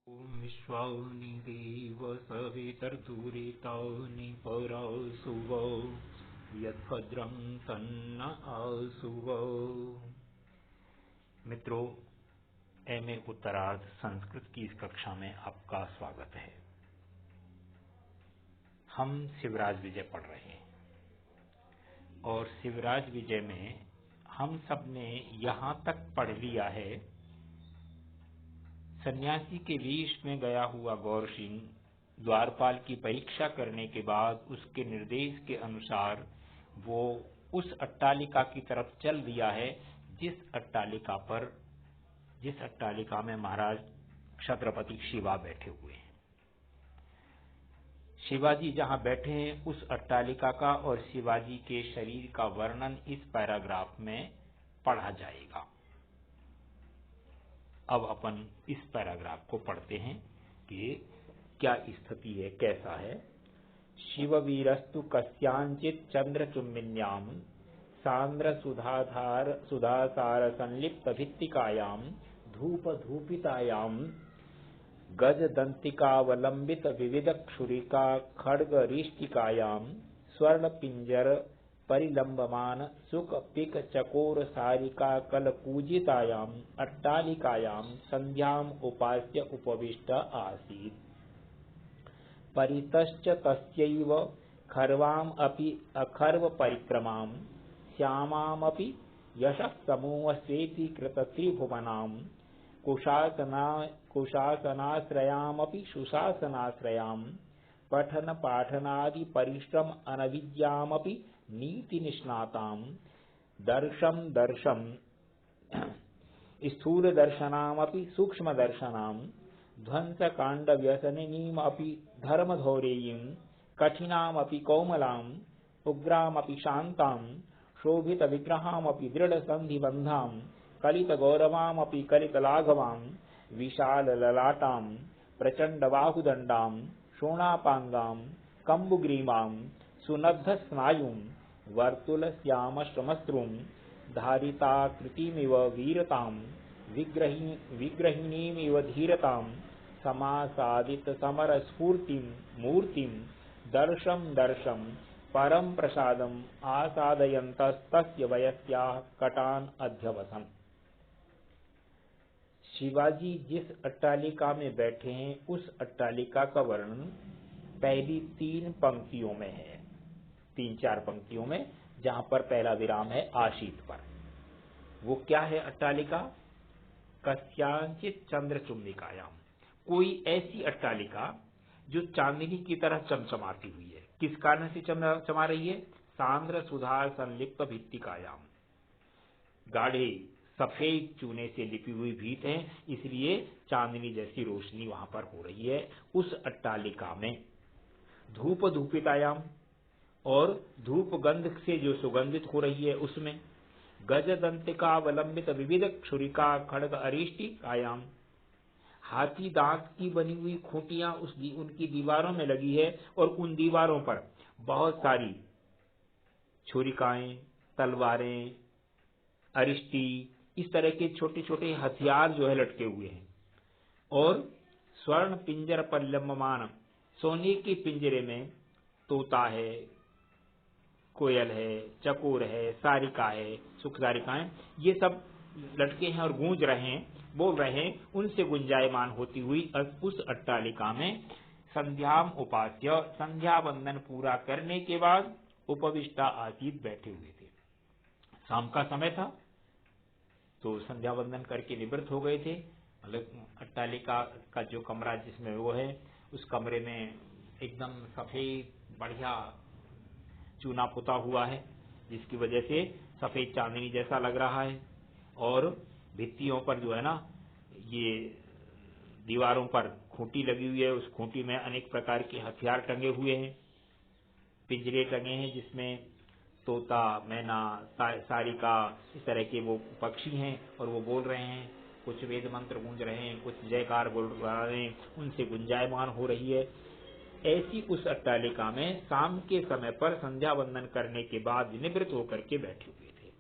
विश्वानि देव सवितर्दुरितानि परासुवो यद्भद्रं तन्न आसुवो। मित्रों, एमए उत्तरार्ध संस्कृत की इस कक्षा में आपका स्वागत है। हम शिवराज विजय पढ़ रहे हैं और शिवराज विजय में हम सब ने यहां तक पढ़ लिया है, सन्यासी के वेश में गया हुआ गौर सिंह द्वारपाल की परीक्षा करने के बाद उसके निर्देश के अनुसार वो उस अट्टालिका की तरफ चल दिया है जिस अट्टालिका में महाराज छत्रपति शिवा बैठे हुए हैं। शिवाजी जहां बैठे हैं उस अट्टालिका का और शिवाजी के शरीर का वर्णन इस पैराग्राफ में पढ़ा जाएगा। अब अपन इस पैराग्राफ को पढ़ते हैं कि क्या स्थिति है, कैसा है। शिववीरस्तु कस्यांचित चंद्रचुम्बिन्यां सांद्र सुधासार संलिप्त भित्तिकायां धूप धूपितायां गज दंतिकावलंबित विविध क्षुरिका खड्ग रिष्टिकायां स्वर्ण पिंजर परिलंबमान सुख पिक चकोर सारिका कल पूजितायां अट्टालिकायां संध्याम उपास्य उपविष्ट आसीत्। परितश्च तस्यैव खर्वाम अपि अखर्व परिक्रमां श्यामामपि यशः समूह स्वेति कृत त्रिभुवनां कुशासनाश्रयामपि सुशासनाश्रयां पठन पाठनादि परिश्रम अनविद्यामपि नीति निष्णातां दर्शम स्थूल दर्शनामपि सूक्ष्म दर्शनां ध्वंस कांड व्यसनिनीमपि धर्मधौरेयीं कठिनामपि कोमलां उग्रामपि शान्तां शोभित विग्रहामपि दृढ़ संधिबन्धां कलित गौरवामपि कलित लाघवां विशाल ललाटां प्रचंड बाहुदंडां शोणापांगां कंबुग्रीवां सुनद्ध स्नायुं वर्तुल श्याम श्रमस्त्रुं धारिताकृतिमिव वीरतां विग्रहिणीमिव धीरतां समासादित समर स्फूर्तिं मूर्तिं दर्शं परम प्रसादं आसादयन्तस्तस्य वयस्याः कटान अध्यवसन्। शिवाजी जिस अट्टालिका में बैठे हैं उस अट्टालिका का वर्णन पहली 3 पंक्तियों में है, 3-4 पंक्तियों में, जहां पर पहला विराम है आशीत पर। वो क्या है अट्टालिका? कस्यांचित चंद्रचुम्बिकायाम, कोई ऐसी अट्टालिका जो चांदनी की तरह चमचमाती हुई है। किस कारण से चमचमा रही है? सांद्र सुधार संलिप्त भित्तिकायाम, गाढ़े सफेद चूने से लिपी हुई भीत है, इसलिए चांदनी जैसी रोशनी वहां पर हो रही है उस अट्टालिका में। धूप धूपितायाम, और धूप गंध से जो सुगंधित हो रही है उसमें। गज दंतिका अवलंबित विविध क्षुरिका खड्ग अरिष्टिकायाम, हाथी दांत की बनी हुई खूंटियां उनकी दीवारों में लगी है और उन दीवारों पर बहुत सारी छुरिकाएं, तलवारें, अरिष्टि, इस तरह के छोटे छोटे हथियार जो है लटके हुए हैं। और स्वर्ण पिंजर पर लंबमान, सोने के पिंजरे में तोता है, कोयल है, चकोर है, सारिका है, सुखसारिकाएं, ये सब लटके हैं और गूंज रहे हैं, बोल रहे हैं, उनसे गुंजायमान होती हुई उस अट्टालिका में संध्याम उपास्य, संध्या वंदन पूरा करने के बाद उपविष्टा आसीत, बैठे हुए थे। शाम का समय था तो संध्या वंदन करके निवृत्त हो गए थे। मतलब अट्टालिका का जो कमरा जिसमें वो है, उस कमरे में एकदम सफेद बढ़िया चूना पुता हुआ है, जिसकी वजह से सफेद चांदनी जैसा लग रहा है। और भित्तियों पर जो है ना, ये दीवारों पर खूंटी लगी हुई है, उस खूंटी में अनेक प्रकार के हथियार टंगे हुए हैं। पिंजरे टंगे हैं जिसमें तोता, मैना, सारिका, इस तरह के वो पक्षी हैं और वो बोल रहे हैं, कुछ वेद मंत्र गूंज रहे हैं, कुछ जयकार बोल रहे हैं, उनसे गुंजायमान हो रही है। ऐसी उस अट्टालिका में शाम के समय पर संध्या वंदन करने के बाद निवृत्त होकर के बैठे हुए थे।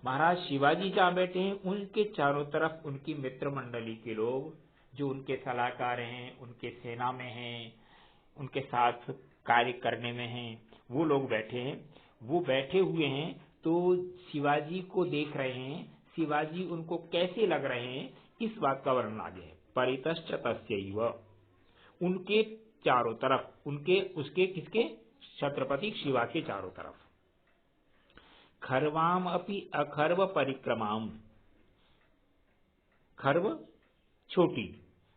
महाराज शिवाजी जहां बैठे हैं उनके चारों तरफ उनकी मित्र मंडली के लोग जो उनके सलाहकार हैं, उनके सेना में हैं, उनके साथ कार्य करने में हैं, वो लोग बैठे हैं। वो बैठे हुए हैं तो शिवाजी को देख रहे हैं, शिवाजी उनको कैसे लग रहे हैं, इस बात का वर्णन आगे है। परितश्च तस्यैव, उनके चारों तरफ, उनके उसके किसके, छत्रपति शिवा के चारों तरफ। खर्वाम अपि अखर्व परिक्रमाम, खर्व छोटी,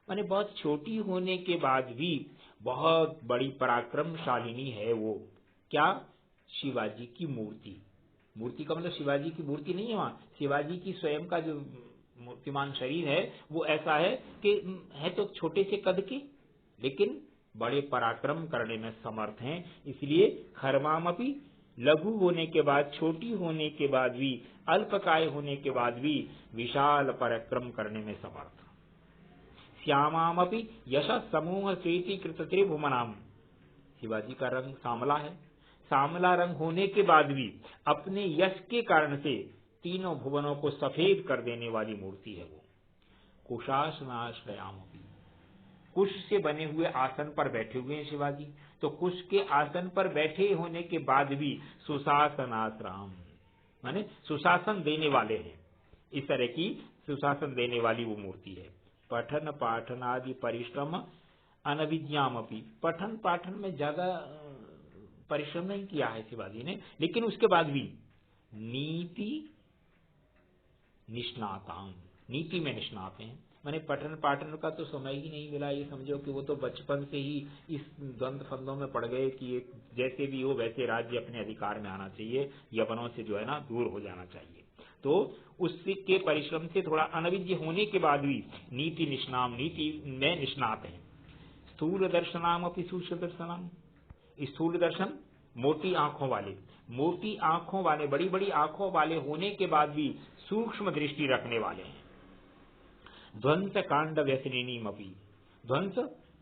माने बहुत छोटी होने के बाद भी बहुत बड़ी पराक्रमशालिनी है वो। क्या, शिवाजी की मूर्ति। मूर्ति का मतलब शिवाजी की मूर्ति नहीं है वहां, शिवाजी की स्वयं का जो मूर्तिमान शरीर है वो ऐसा है कि है तो छोटे से कद के, लेकिन बड़े पराक्रम करने में समर्थ हैं। इसलिए खर्वामपि, लघु होने के बाद, छोटी होने के बाद भी, अल्पकाय होने के बाद भी विशाल पराक्रम करने में समर्थ। श्यामामपि यश समूह प्रीति कृत त्रिभुवनाम, शिवाजी का रंग सांवला है, सांवला रंग होने के बाद भी अपने यश के कारण से तीनों भुवनों को सफेद कर देने वाली मूर्ति है वो। कुशासनाश्रयामपि, कुश से बने हुए आसन पर बैठे हुए हैं शिवाजी, तो कुश के आसन पर बैठे होने के बाद भी सुशासनाश्राम, माने सुशासन देने वाले हैं, इस तरह की सुशासन देने वाली वो मूर्ति है। पठन पाठन आदि परिश्रम अनविज्ञामपि, पठन पाठन में ज्यादा परिश्रम नहीं किया है शिवाजी ने, लेकिन उसके बाद भी नीति निष्णाताम, नीति में निष्णात हैं। मैंने पठन पाठन का तो समय ही नहीं मिला, ये समझो कि वो तो बचपन से ही इस द्वंद फंदों में पड़ गए कि जैसे भी हो वैसे राज्य अपने अधिकार में आना चाहिए, यवनों से जो है ना दूर हो जाना चाहिए। तो उसके परिश्रम से थोड़ा अनविज्ञ होने के बाद भी नीति निष्णाम, नीति में निष्णात है। स्थूल दर्शनाम अपनी सूक्ष्म दर्शनाम, स्थूल दर्शन मोटी आंखों वाले, मोटी आंखों वाले, बड़ी बड़ी आंखों वाले होने के बाद भी सूक्ष्म दृष्टि रखने वाले हैं। ध्वंस कांड व्यसनिनी मपी, ध्वंस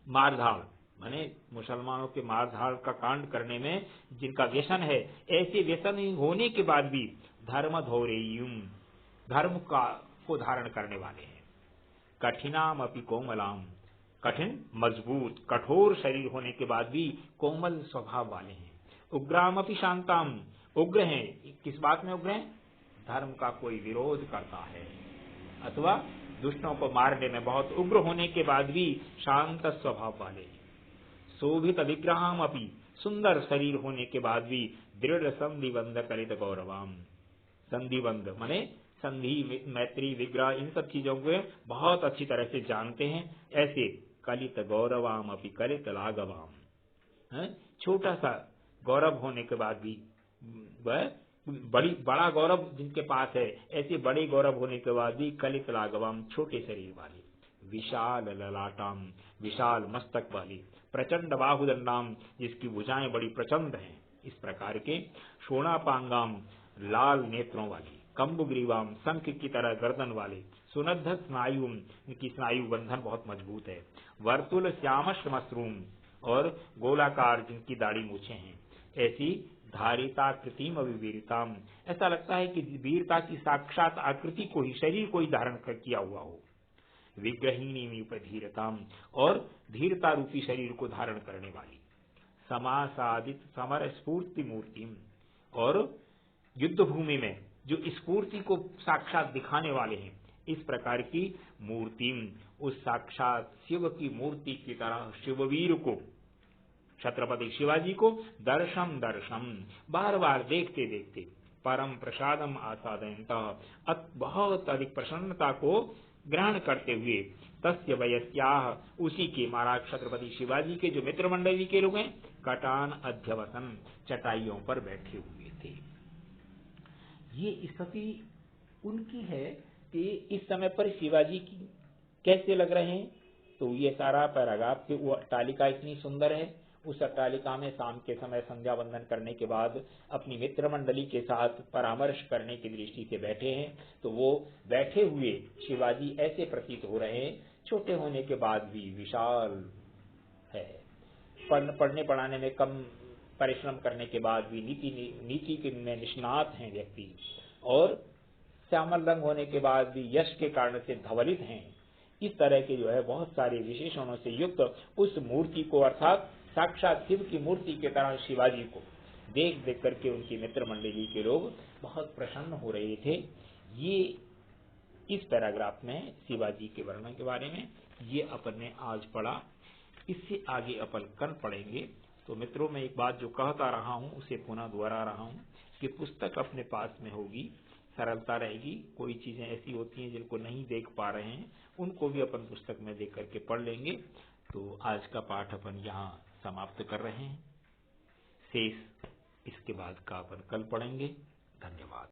मारधाड़, माने मुसलमानों के मारधाड़ का कांड करने में जिनका व्यसन है, ऐसे व्यसन होने के बाद भी धर्म धौरेयुम, धर्म को धारण करने वाले हैं। कठिनाम अपि कोमलाम, कठिन मजबूत कठोर शरीर होने के बाद भी कोमल स्वभाव वाले हैं। उग्राम अपि शांताम, उग्र हैं, किस बात में उग्र हैं, धर्म का कोई विरोध करता है अथवा दुष्टों को मारने में बहुत उग्र होने के बाद भी शांत स्वभाव वाले हैं। शोभित विग्रहम अपि, सुंदर शरीर होने के बाद भी दृढ़ संधिबंध कलित गौरवाम, संधिबंध माने संधि, मैत्री, विग्रह, इन सब चीजों को बहुत अच्छी तरह से जानते हैं। ऐसे कलित गौरवाम अपि कलित लाघवाम, छोटा सा गौरव होने के बाद भी वह बड़ा गौरव जिनके पास है, ऐसे बड़े गौरव होने के बाद भी कलित लाघवाम, छोटे शरीर वाली। विशाल ललाटाम, विशाल मस्तक वाली। प्रचंड बाहुदंडाम, जिसकी भुजाएं बड़ी प्रचंड हैं, इस प्रकार के। शोणापांगाम, लाल नेत्रों वाली। कंबुग्रीवाम, शंख की तरह गर्दन वाले। सुनद्ध स्नायु, इनकी स्नायु बंधन बहुत मजबूत है। वर्तुल श्याम श्मश्रूम, और गोलाकार जिनकी दाढ़ी मूछे हैं। ऐसी धारिता कृतिम अविवीरताम, ऐसा लगता है कि वीरता की साक्षात आकृति को ही, शरीर को ही धारण किया हुआ हो। विग्रहीणी उपधीरताम, और धीरता रूपी शरीर को धारण करने वाली। समासादित समर स्फूर्ति मूर्तिम, और युद्ध भूमि में जो स्फूर्ति को साक्षात दिखाने वाले हैं, इस प्रकार की मूर्तिम, उस साक्षात शिव की मूर्ति की तरह शिववीर को, छत्रपति शिवाजी को दर्शम दर्शम, बार बार देखते देखते, परम प्रसादम आसादयंत, बहुत अधिक प्रसन्नता को ग्रहण करते हुए, तस्य वयस्याह, उसी के, महाराज छत्रपति शिवाजी के जो मित्र मंडली के लोग हैं, कटान अध्यवसन, चटाइयों पर बैठे हुए थे। ये स्थिति उनकी है कि इस समय पर शिवाजी की कैसे लग रहे हैं। तो ये सारा पैराग्राफ, वो अट्टालिका इतनी सुंदर है, उस अट्टालिका में शाम के समय संध्या वंदन करने के बाद अपनी मित्र मंडली के साथ परामर्श करने की दृष्टि से बैठे हैं। तो वो बैठे हुए शिवाजी ऐसे प्रतीत हो रहे हैं, छोटे होने के बाद भी विशाल है, पढ़ने पढ़ाने में कम परिश्रम करने के बाद भी नीति में निष्णात हैं व्यक्ति, और श्यामल रंग होने के बाद भी यश के कारण से धवलित हैं। इस तरह के जो है बहुत सारे विशेषणों से युक्त उस मूर्ति को, अर्थात साक्षात शिव की मूर्ति के तरह शिवाजी को देख देख करके उनकी मित्र मंडली के लोग बहुत प्रसन्न हो रहे थे। ये इस पैराग्राफ में शिवाजी के वर्णन के बारे में ये अपन ने आज पढ़ा। इससे आगे अपन कल पढ़ेंगे। तो मित्रों, मैं एक बात जो कहता रहा हूं उसे पुनः दोहरा रहा हूं कि पुस्तक अपने पास में होगी, सरलता रहेगी। कोई चीजें ऐसी होती हैं जिनको नहीं देख पा रहे हैं, उनको भी अपन पुस्तक में देख करके पढ़ लेंगे। तो आज का पाठ अपन यहाँ समाप्त कर रहे हैं। शेष इसके बाद का अपन कल पढ़ेंगे। धन्यवाद।